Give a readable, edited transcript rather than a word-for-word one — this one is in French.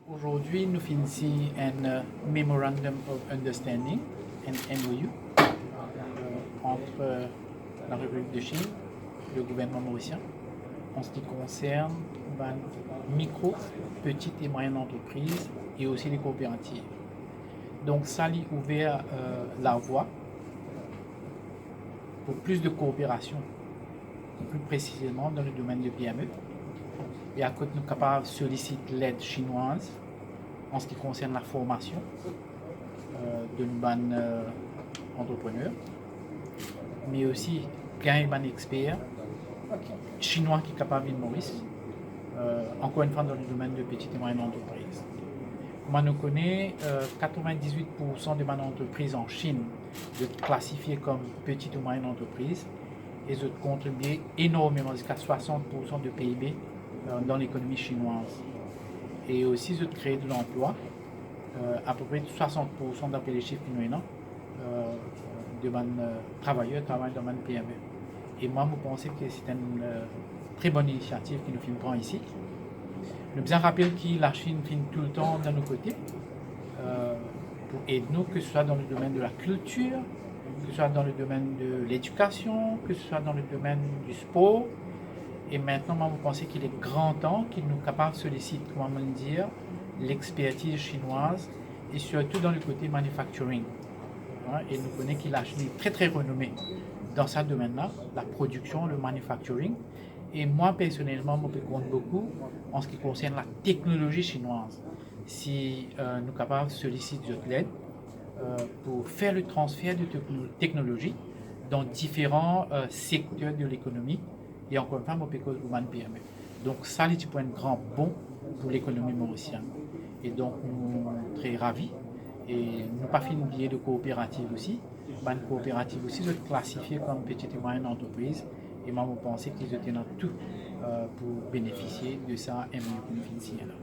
Aujourd'hui, nous finissons un Memorandum of Understanding, un MOU, entre la République de Chine et le gouvernement mauricien en ce qui concerne les micro, petites et moyennes entreprises et aussi les coopératives. Donc, ça a ouvert la voie pour plus de coopération, plus précisément dans le domaine de PME. Et à côté, nous sommes capables de solliciter l'aide chinoise en ce qui concerne la formation de nos entrepreneurs, mais aussi gagner des experts chinois qui sont capables de Maurice, encore une fois dans le domaine de petites et moyennes entreprises. Comme nous connaissons, 98% des entreprises en Chine sont classifiées comme petites ou moyennes entreprises et elles contribuent énormément, jusqu'à 60% de PIB dans l'économie chinoise. Et aussi, elles créent de l'emploi, à peu près 60% d'après les chiffres que nous avons, de travailleurs travaillent dans le PME. Et moi, je pense que c'est une très bonne initiative que nous prenons ici. Nous bien rappeler que la Chine filme tout le temps de nos côtés pour aider nous, que ce soit dans le domaine de la culture, que ce soit dans le domaine de l'éducation, que ce soit dans le domaine du sport. Et maintenant, moi, je pense qu'il est grand temps qu'ils nous capables de solliciter, comment dire, l'expertise chinoise et surtout dans le côté manufacturing. Et nous connaissons que la Chine est très très renommée dans ce domaine-là, la production, le manufacturing. Et moi, personnellement, je compte beaucoup en ce qui concerne la technologie chinoise. Si nous sommes capables de solliciter de l'aide pour faire le transfert de technologie dans différents secteurs de l'économie, et encore une fois, je peux vous PME. Donc, ça, c'est un grand bond pour l'économie mauricienne. Et donc, nous sommes très ravis. Et nous n'avons pas fait une billet de coopérative aussi. Une coopérative aussi, sont classifiées comme petites et moyennes entreprises. Et moi, je pense qu'ils étaient dans tout pour bénéficier de ça et mieux que nous finissons là.